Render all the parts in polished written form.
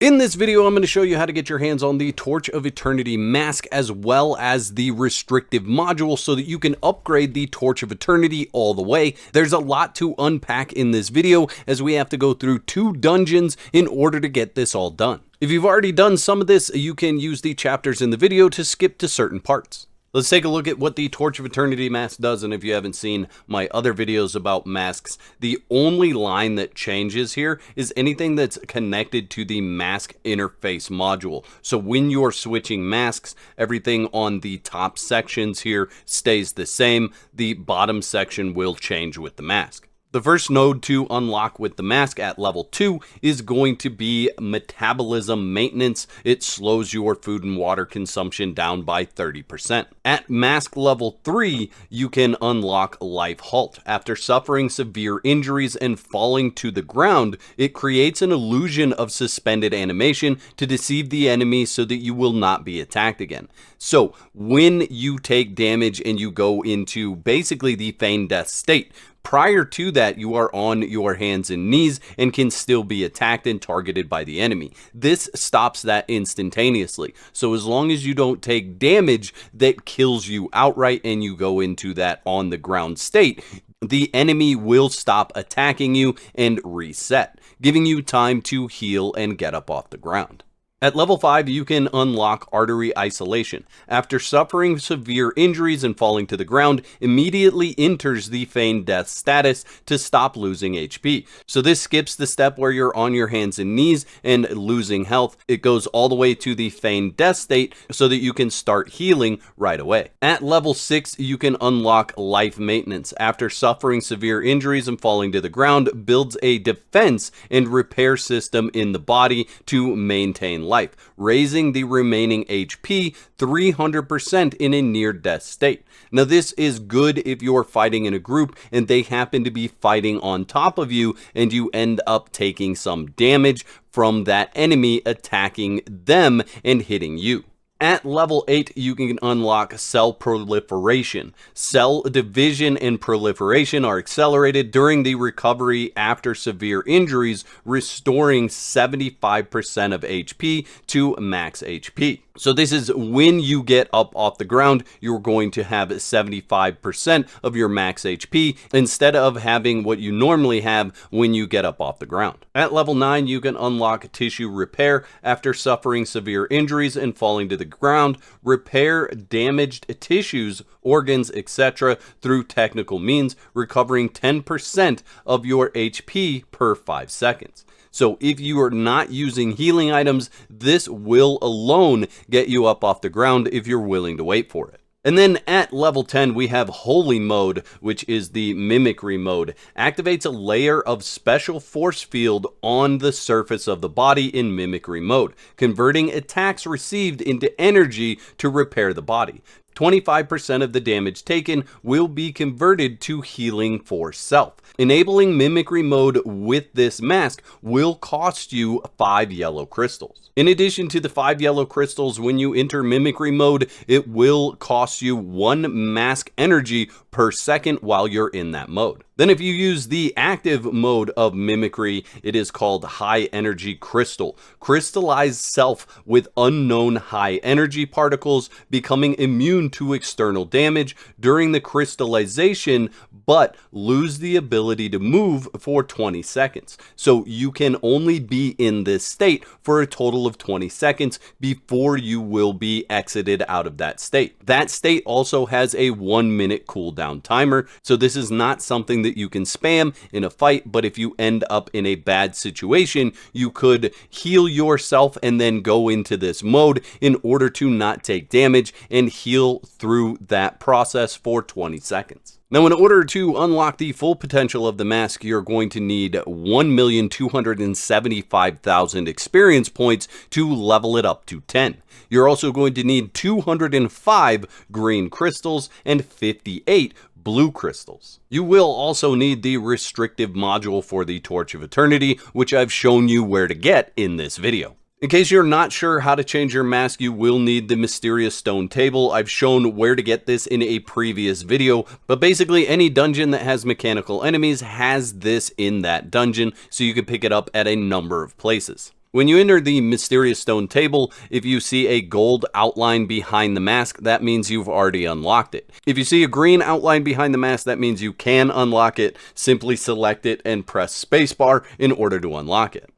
In this video, I'm going to show you how to get your hands on the Torch of Eternity mask as well as the Restrictive Module so that you can upgrade the Torch of Eternity all the way. There's a lot to unpack in this video as we have to go through 2 dungeons in order to get this all done. If you've already done some of this, you can use the chapters in the video to skip to certain parts. Let's take a look at what the Torch of Eternity mask does, and if you haven't seen my other videos about masks, the only line that changes here is anything that's connected to the mask interface module. So when you're switching masks, everything on the top sections here stays the same. The bottom section will change with the mask. The first node to unlock with the mask at level 2 is going to be metabolism maintenance. It slows your food and water consumption down by 30%. At mask level 3, you can unlock life halt. After suffering severe injuries and falling to the ground, it creates an illusion of suspended animation to deceive the enemy so that you will not be attacked again. So when you take damage and you go into basically the feigned death state, prior to that, you are on your hands and knees and can still be attacked and targeted by the enemy. This stops that instantaneously. So as long as you don't take damage that kills you outright and you go into that on the ground state, the enemy will stop attacking you and reset, giving you time to heal and get up off the ground. At level 5, you can unlock Artery Isolation. After suffering severe injuries and falling to the ground, immediately enters the feigned death status to stop losing HP. So this skips the step where you're on your hands and knees and losing health. It goes all the way to the feigned death state so that you can start healing right away. At level 6, you can unlock Life Maintenance. After suffering severe injuries and falling to the ground, builds a defense and repair system in the body to maintain life, raising the remaining HP 300% in a near-death state. Now this is good if you're fighting in a group and they happen to be fighting on top of you and you end up taking some damage from that enemy attacking them and hitting you. At level 8, you can unlock Cell Proliferation. Cell division and proliferation are accelerated during the recovery after severe injuries, restoring 75% of HP to max HP. So this is when you get up off the ground, you're going to have 75% of your max HP instead of having what you normally have when you get up off the ground. At level 9, you can unlock Tissue Repair. After suffering severe injuries and falling to the ground, repair damaged tissues, organs, etc. through technical means, recovering 10% of your HP per 5 seconds. So if you are not using healing items, this will alone get you up off the ground if you're willing to wait for it. And then at level 10, we have Holy Mode, which is the Mimicry mode. Activates a layer of special force field on the surface of the body in Mimicry mode, converting attacks received into energy to repair the body. 25% of the damage taken will be converted to healing for self. Enabling Mimicry mode with this mask will cost you 5 yellow crystals. In addition to the 5 yellow crystals, when you enter Mimicry mode, it will cost you 1 mask energy per second while you're in that mode. Then if you use the active mode of Mimicry, it is called High Energy Crystal. Crystallize self with unknown high energy particles, becoming immune to external damage during the crystallization, but lose the ability to move for 20 seconds. So you can only be in this state for a total of 20 seconds before you will be exited out of that state. That state also has a 1-minute cooldown timer, so this is not something that you can spam in a fight, but if you end up in a bad situation, you could heal yourself and then go into this mode in order to not take damage and heal through that process for 20 seconds. Now, in order to unlock the full potential of the mask, you're going to need 1,275,000 experience points to level it up to 10. You're also going to need 205 green crystals and 58 blue crystals. You will also need the Restrictive Module for the Torch of Eternity, which I've shown you where to get in this video. In case you're not sure how to change your mask, you will need the Mysterious Stone Table. I've shown where to get this in a previous video, but basically any dungeon that has mechanical enemies has this in that dungeon, so you can pick it up at a number of places. When you enter the Mysterious Stone table, if you see a gold outline behind the mask, that means you've already unlocked it. If you see a green outline behind the mask, that means you can unlock it. Simply select it and press spacebar in order to unlock it.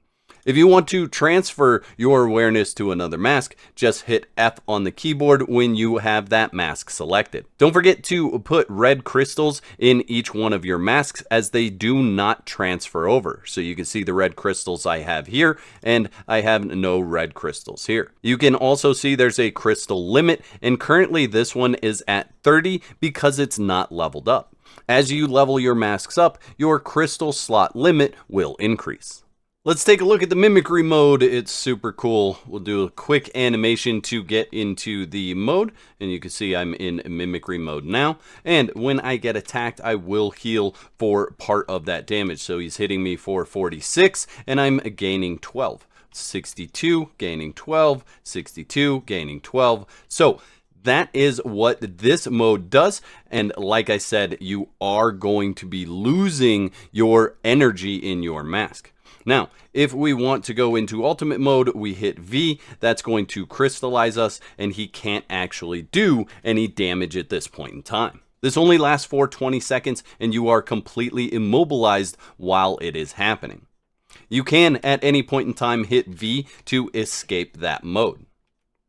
If you want to transfer your awareness to another mask, just hit F on the keyboard when you have that mask selected. Don't forget to put red crystals in each one of your masks, as they do not transfer over. So you can see the red crystals I have here, and I have no red crystals here. You can also see there's a crystal limit, and currently this one is at 30 because it's not leveled up. As you level your masks up, your crystal slot limit will increase. Let's take a look at the Mimicry mode. It's super cool. We'll do a quick animation to get into the mode, and you can see I'm in Mimicry mode now. And when I get attacked, I will heal for part of that damage. So he's hitting me for 46, and I'm gaining 12. 62, gaining 12, 62, gaining 12. So that is what this mode does, and like I said, you are going to be losing your energy in your mask. Now, if we want to go into ultimate mode, we hit V. That's going to crystallize us, and he can't actually do any damage at this point in time. This only lasts for 20 seconds, and you are completely immobilized while it is happening. You can, at any point in time, hit V to escape that mode.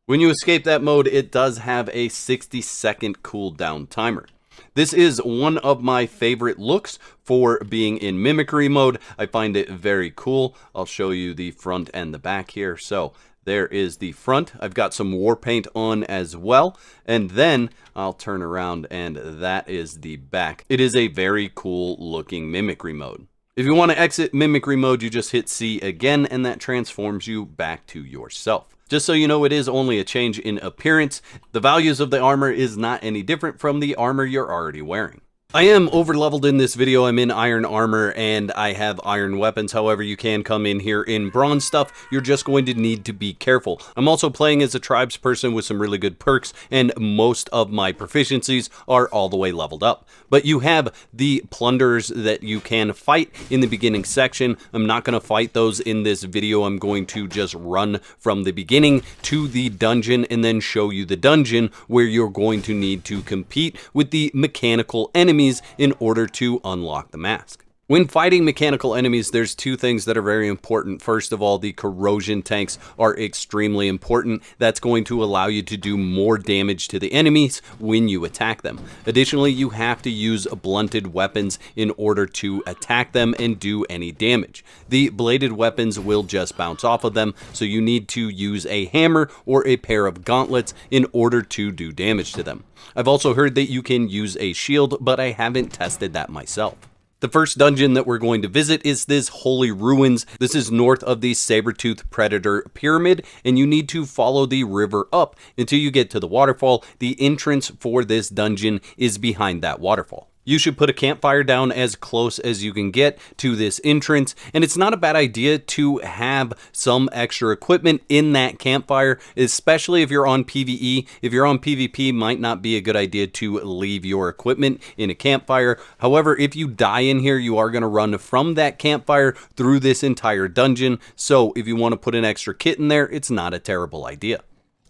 When you escape that mode, it does have a 60-second cooldown timer. This is one of my favorite looks for being in Mimicry mode. I find it very cool. I'll show you the front and the back here. So there is the front. I've got some war paint on as well. And then I'll turn around, and that is the back. It is a very cool looking Mimicry mode. If you want to exit Mimicry mode, you just hit C again, and that transforms you back to yourself. Just so you know, it is only a change in appearance. The values of the armor is not any different from the armor you're already wearing. I am over leveled in this video. I'm in iron armor and I have iron weapons. However, you can come in here in bronze stuff. You're just going to need to be careful. I'm also playing as a tribes person with some really good perks, and most of my proficiencies are all the way leveled up. But you have the plunderers that you can fight in the beginning section. I'm not going to fight those in this video. I'm going to just run from the beginning to the dungeon and then show you the dungeon where you're going to need to compete with the mechanical enemies in order to unlock the mask. When fighting mechanical enemies, there's two things that are very important. First of all, the corrosion tanks are extremely important. That's going to allow you to do more damage to the enemies when you attack them. Additionally, you have to use blunted weapons in order to attack them and do any damage. The bladed weapons will just bounce off of them, so you need to use a hammer or a pair of gauntlets in order to do damage to them. I've also heard that you can use a shield, but I haven't tested that myself. The first dungeon that we're going to visit is this Holy Ruins. This is north of the Saber-Tooth Predator Pyramid, and you need to follow the river up until you get to the waterfall. The entrance for this dungeon is behind that waterfall. You should put a campfire down as close as you can get to this entrance, and it's not a bad idea to have some extra equipment in that campfire, especially if you're on PvE. If you're on PvP, might not be a good idea to leave your equipment in a campfire. However, if you die in here, you are going to run from that campfire through this entire dungeon, so if you want to put an extra kit in there, it's not a terrible idea.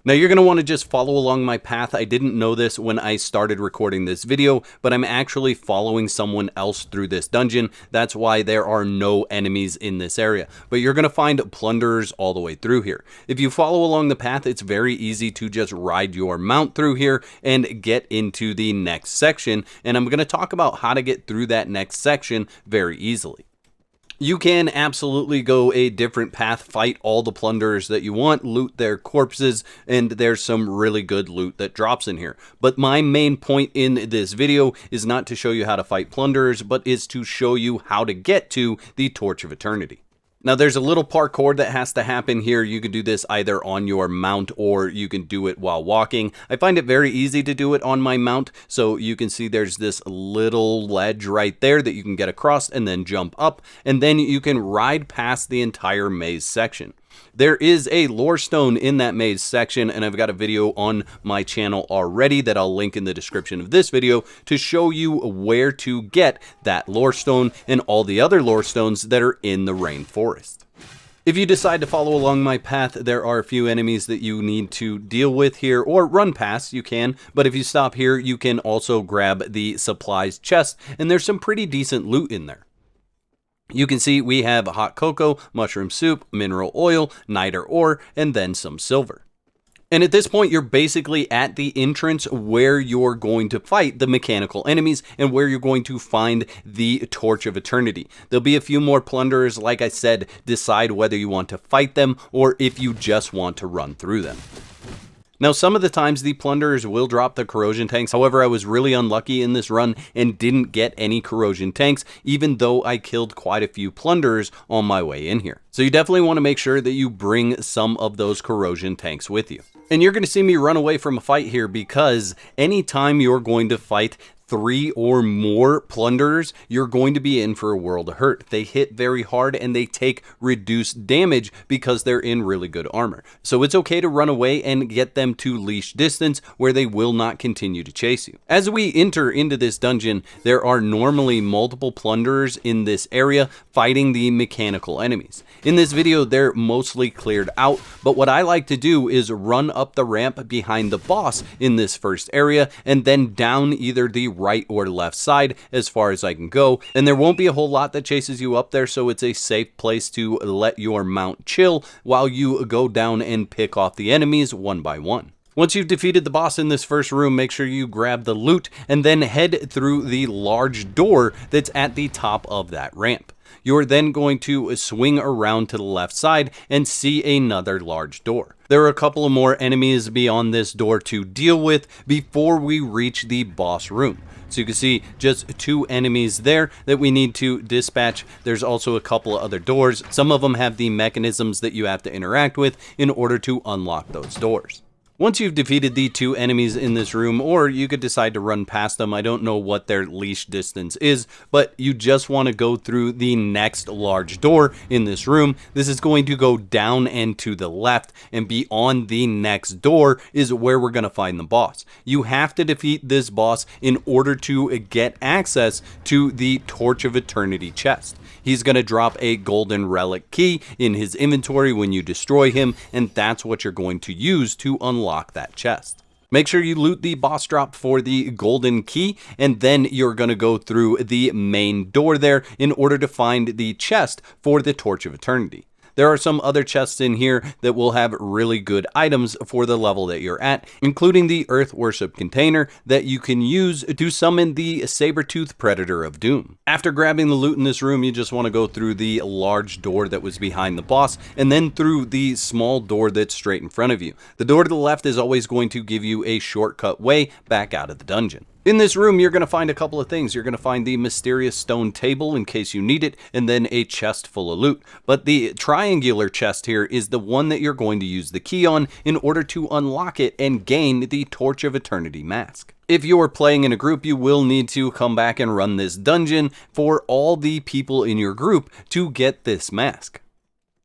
Now you're going to want to just follow along my path. I didn't know this when I started recording this video, but I'm actually following someone else through this dungeon. That's why there are no enemies in this area. But you're going to find plunderers all the way through here. If you follow along the path, it's very easy to just ride your mount through here and get into the next section. And I'm going to talk about how to get through that next section very easily. You can absolutely go a different path, fight all the plunderers that you want, loot their corpses, and there's some really good loot that drops in here. But my main point in this video is not to show you how to fight plunderers, but is to show you how to get to the Torch of Eternity. Now there's a little parkour that has to happen here. You can do this either on your mount or you can do it while walking. I find it very easy to do it on my mount. So you can see there's this little ledge right there that you can get across and then jump up. And then you can ride past the entire maze section. There is a lore stone in that maze section, and I've got a video on my channel already that I'll link in the description of this video to show you where to get that lore stone and all the other lore stones that are in the rainforest. If you decide to follow along my path, there are a few enemies that you need to deal with here, or run past, you can, but if you stop here, you can also grab the supplies chest, and there's some pretty decent loot in there. You can see we have hot cocoa, mushroom soup, mineral oil, niter ore, and then some silver. And at this point, you're basically at the entrance where you're going to fight the mechanical enemies and where you're going to find the Torch of Eternity. There'll be a few more plunderers, like I said, decide whether you want to fight them or if you just want to run through them. Now, some of the times the plunderers will drop the corrosion tanks. However, I was really unlucky in this run and didn't get any corrosion tanks, even though I killed quite a few plunderers on my way in here. So you definitely want to make sure that you bring some of those corrosion tanks with you. And you're going to see me run away from a fight here because anytime you're going to fight 3 or more plunderers, you're going to be in for a world of hurt. They hit very hard and they take reduced damage because they're in really good armor. So it's okay to run away and get them to leash distance where they will not continue to chase you. As we enter into this dungeon, there are normally multiple plunderers in this area fighting the mechanical enemies. In this video, they're mostly cleared out, but what I like to do is run up the ramp behind the boss in this first area and then down either the right or left side as far as I can go, and there won't be a whole lot that chases you up there, so it's a safe place to let your mount chill while you go down and pick off the enemies one by one. Once you've defeated the boss in this first room, make sure you grab the loot and then head through the large door that's at the top of that ramp. You're then going to swing around to the left side and see another large door. There are a couple of more enemies beyond this door to deal with before we reach the boss room. So you can see just 2 enemies there that we need to dispatch. There's also a couple of other doors. Some of them have the mechanisms that you have to interact with in order to unlock those doors. Once you've defeated the 2 enemies in this room, or you could decide to run past them, I don't know what their leash distance is, but you just want to go through the next large door in this room. This is going to go down and to the left, and beyond the next door is where we're going to find the boss. You have to defeat this boss in order to get access to the Torch of Eternity chest. He's going to drop a golden relic key in his inventory when you destroy him, and that's what you're going to use to unlock that chest. Make sure you loot the boss drop for the golden key, and then you're going to go through the main door there in order to find the chest for the Torch of Eternity. There are some other chests in here that will have really good items for the level that you're at, including the Earth Worship container that you can use to summon the saber-toothed predator of doom. After grabbing the loot in this room, you just want to go through the large door that was behind the boss, and then through the small door that's straight in front of you. The door to the left is always going to give you a shortcut way back out of the dungeon. In this room, you're going to find a couple of things. You're going to find the mysterious stone table in case you need it, and then a chest full of loot. But the triangular chest here is the one that you're going to use the key on in order to unlock it and gain the Torch of Eternity mask. If you're playing in a group, you will need to come back and run this dungeon for all the people in your group to get this mask.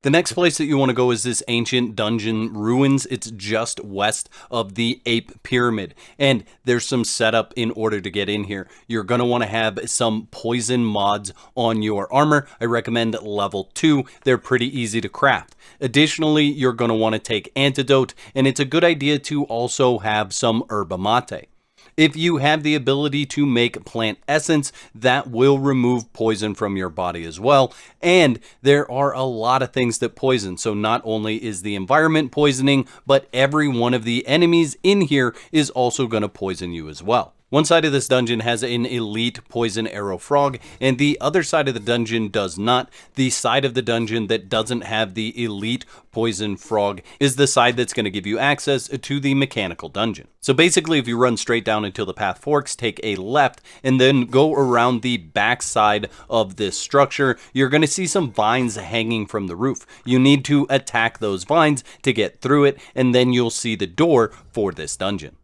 The next place that you want to go is this ancient dungeon ruins. It's just west of the Ape Pyramid, and there's some setup in order to get in here. You're going to want to have some poison mods on your armor. I recommend level 2. They're pretty easy to craft. Additionally, you're going to want to take antidote, and it's a good idea to also have some yerba mate. If you have the ability to make plant essence, that will remove poison from your body as well. And there are a lot of things that poison. So not only is the environment poisoning, but every one of the enemies in here is also going to poison you as well. One side of this dungeon has an elite poison arrow frog, and the other side of the dungeon does not. The side of the dungeon that doesn't have the elite poison frog is the side that's going to give you access to the mechanical dungeon. So basically, if you run straight down until the path forks, take a left, and then go around the back side of this structure, you're going to see some vines hanging from the roof. You need to attack those vines to get through it, and then you'll see the door for this dungeon.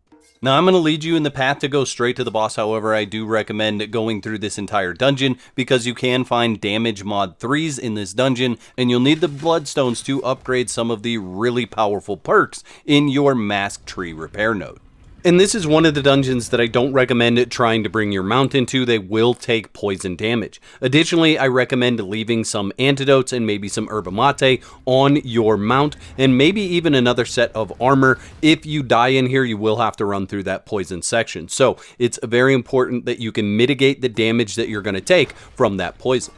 Now, I'm going to lead you in the path to go straight to the boss. However, I do recommend going through this entire dungeon because you can find damage mod 3s in this dungeon, and you'll need the bloodstones to upgrade some of the really powerful perks in your mask tree repair node. And this is one of the dungeons that I don't recommend trying to bring your mount into. They will take poison damage. Additionally, I recommend leaving some antidotes and maybe some yerba mate on your mount, and maybe even another set of armor. If you die in here, you will have to run through that poison section. So it's very important that you can mitigate the damage that you're going to take from that poison.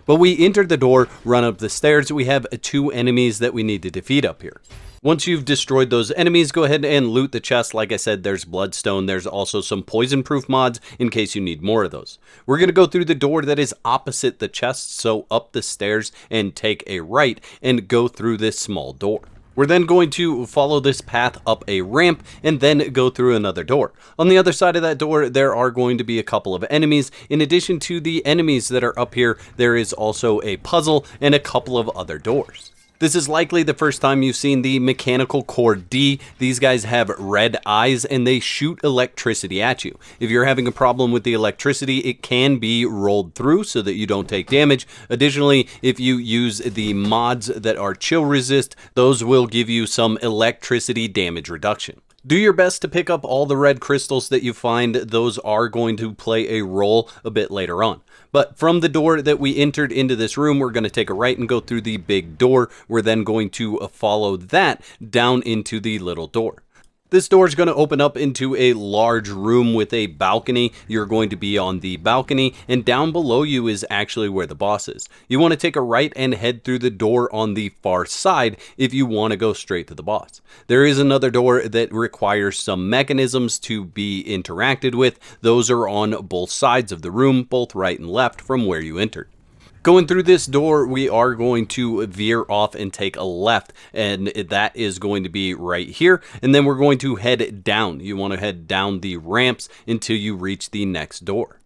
But we entered the door, run up the stairs. We have 2 enemies that we need to defeat up here. Once you've destroyed those enemies, go ahead and loot the chest. Like I said, there's bloodstone. There's also some poison-proof mods in case you need more of those. We're going to go through the door that is opposite the chest, so up the stairs and take a right and go through this small door. We're then going to follow this path up a ramp and then go through another door. On the other side of that door, there are going to be a couple of enemies. In addition to the enemies that are up here, there is also a puzzle and a couple of other doors. This is likely the first time you've seen the Mechanical Core D. These guys have red eyes and they shoot electricity at you. If you're having a problem with the electricity, it can be rolled through so that you don't take damage. Additionally, if you use the mods that are chill resist, those will give you some electricity damage reduction. Do your best to pick up all the red crystals that you find. Those are going to play a role a bit later on. But from the door that we entered into this room, we're going to take a right and go through the big door. We're then going to follow that down into the little door. This door is going to open up into a large room with a balcony. You're going to be on the balcony, and down below you is actually where the boss is. You want to take a right and head through the door on the far side if you want to go straight to the boss. There is another door that requires some mechanisms to be interacted with. Those are on both sides of the room, both right and left from where you entered. Going through this door, we are going to veer off and take a left, and that is going to be right here. And then we're going to head down. You want to head down the ramps until you reach the next door.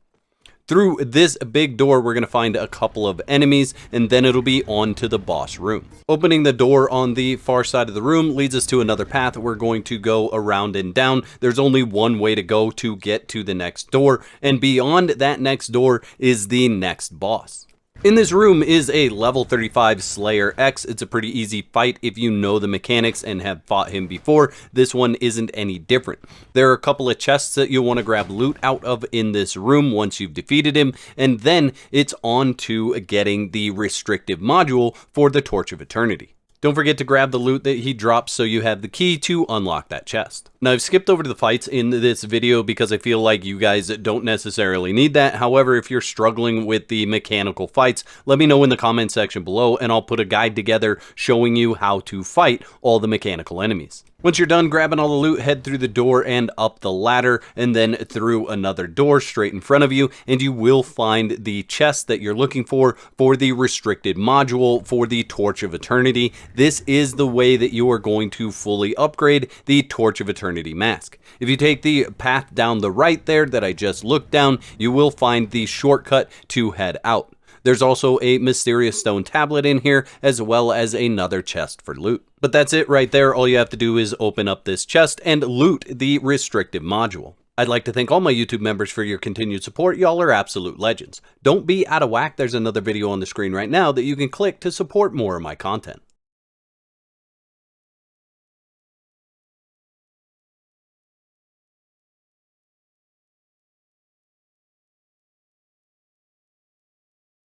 Through this big door, we're going to find a couple of enemies, and then it'll be on to the boss room. Opening the door on the far side of the room leads us to another path. We're going to go around and down. There's only one way to go to get to the next door, and beyond that next door is the next boss. In this room is a level 35 Slayer X. It's a pretty easy fight if you know the mechanics and have fought him before. This one isn't any different. There are a couple of chests that you'll want to grab loot out of in this room once you've defeated him, and then it's on to getting the Restrictive Module for the Torch of Eternity. Don't forget to grab the loot that he drops so you have the key to unlock that chest. Now, I've skipped over to the fights in this video because I feel like you guys don't necessarily need that. However, if you're struggling with the mechanical fights, let me know in the comment section below and I'll put a guide together showing you how to fight all the mechanical enemies. Once you're done grabbing all the loot, head through the door and up the ladder and then through another door straight in front of you, and you will find the chest that you're looking for the Restricted Module for the Torch of Eternity. This is the way that you are going to fully upgrade the Torch of Eternity mask. If you take the path down the right there that I just looked down, you will find the shortcut to head out. There's also a mysterious stone tablet in here, as well as another chest for loot. But that's it right there. All you have to do is open up this chest and loot the Restrictive Module. I'd like to thank all my YouTube members for your continued support. Y'all are absolute legends. Don't be out of whack. There's another video on the screen right now that you can click to support more of my content.